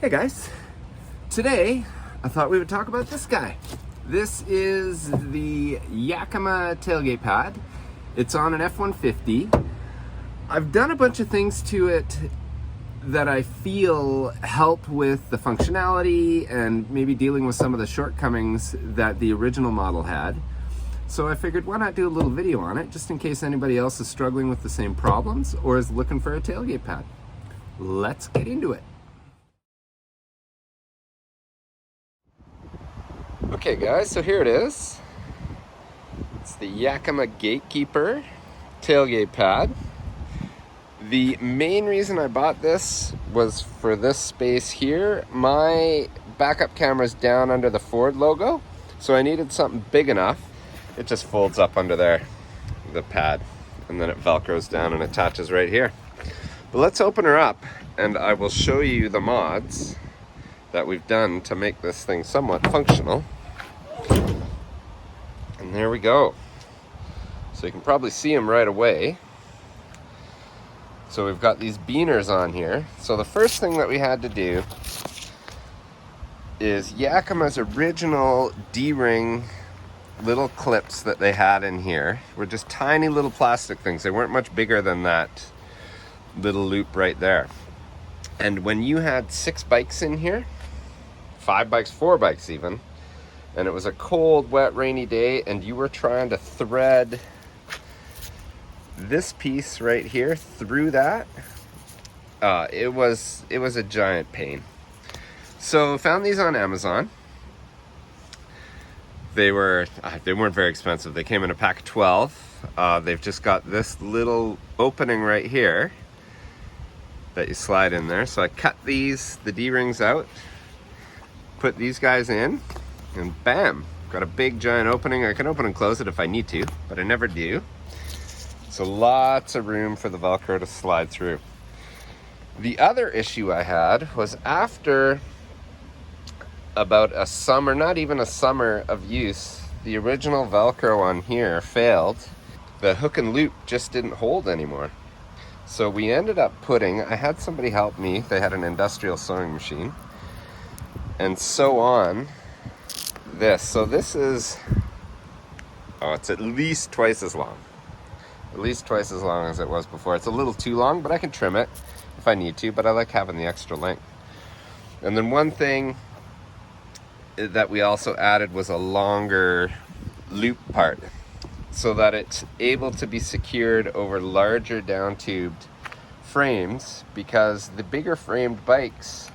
Hey guys, today I thought we would talk about this guy. This is the Yakima tailgate pad. It's on an F-150. I've done a bunch of things to it that I feel help with the functionality and maybe dealing with some of the shortcomings that the original model had. So I figured, why not do a little video on it, just in case anybody else is struggling with the same problems or is looking for a tailgate pad. Let's get into it. Okay guys, so here it is. It's the Yakima Gatekeeper tailgate pad. The main reason I bought this was for this space here. My backup camera's down under the Ford logo, so I needed something big enough. It just folds up under there, the pad, and then it velcros down and attaches right here. But let's open her up and I will show you the mods that we've done to make this thing somewhat functional. And there we go. So you can probably see them right away. So we've got these beaners on here. So the first thing that we had to do is Yakima's original D-ring little clips that they had in here were just tiny little plastic things. They weren't much bigger than that little loop right there. And when you had 6 bikes in here, 5 bikes, 4 bikes even, and it was a cold, wet, rainy day, and you were trying to thread this piece right here through that, it was a giant pain. So found these on Amazon. They weren't very expensive. They came in a pack of 12. They've just got this little opening right here that you slide in there. So I cut the D-rings out, put these guys in, and bam, got a big giant opening. I can open and close it if I need to, but I never do. So lots of room for the Velcro to slide through. The other issue I had was after about a summer, not even a summer of use, the original Velcro on here failed. The hook and loop just didn't hold anymore. So we ended up I had somebody help me. They had an industrial sewing machine and sew on this. So this is, it's at least twice as long. At least twice as long as it was before. It's a little too long, but I can trim it if I need to, but I like having the extra length. And then one thing that we also added was a longer loop part so that it's able to be secured over larger down-tubed frames, because the bigger framed bikes,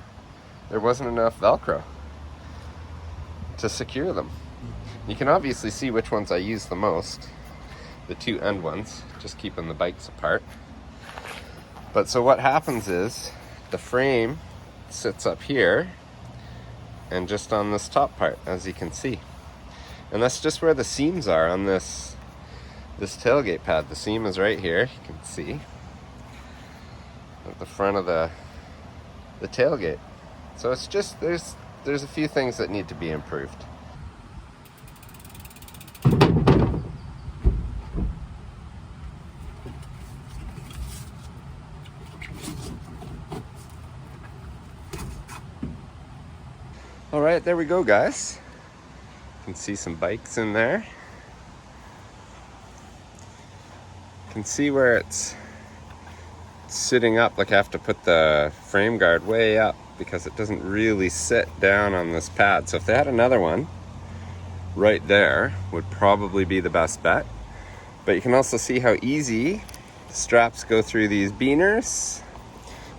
there wasn't enough Velcro to secure them. You can obviously see which ones I use the most, the 2 end ones, just keeping the bikes apart. But so what happens is the frame sits up here and just on this top part, as you can see. And that's just where the seams are on this tailgate pad. The seam is right here, you can see, at the front of the tailgate. So it's just, there's a few things that need to be improved. All right, there we go, guys. You can see some bikes in there. You can see where it's sitting up, like I have to put the frame guard way up because it doesn't really sit down on this pad. So if they had another one right there, would probably be the best bet. But you can also see how easy the straps go through these beaners,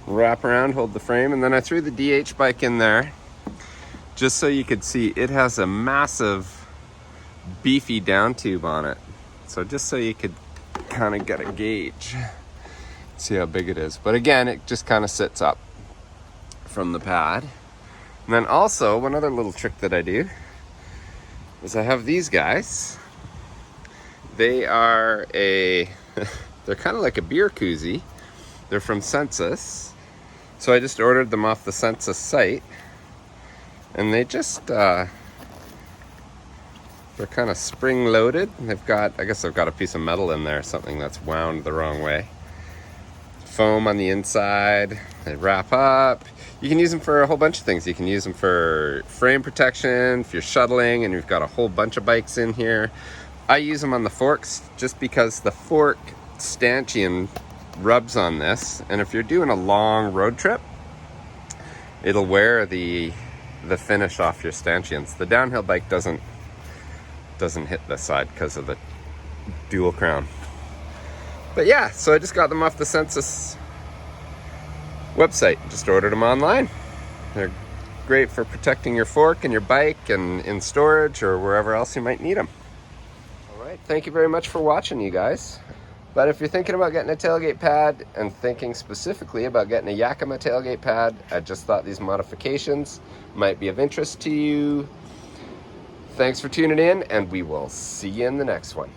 wrap around, hold the frame, and then I threw the DH bike in there just so you could see it has a massive beefy down tube on it. So just so you could kind of get a gauge, see how big it is. But again, it just kind of sits up from the pad. And then also, one other little trick that I do is I have these guys. They are they're kind of like a beer koozie. They're from Sensus. So I just ordered them off the Sensus site. And they just, they're kind of spring loaded. They've got, I guess they've got a piece of metal in there, something that's wound the wrong way. foam on the inside. They wrap up. You can use them for a whole bunch of things. You can use them for frame protection, if you're shuttling and you've got a whole bunch of bikes in here. I use them on the forks just because the fork stanchion rubs on this, and if you're doing a long road trip, it'll wear the finish off your stanchions. The downhill bike doesn't hit this side because of the dual crown. But yeah, so I just got them off the Sensus website. Just ordered them online. They're great for protecting your fork and your bike and in storage or wherever else you might need them. All right, thank you very much for watching, you guys. But if you're thinking about getting a tailgate pad and thinking specifically about getting a Yakima tailgate pad, I just thought these modifications might be of interest to you. Thanks for tuning in, and we will see you in the next one.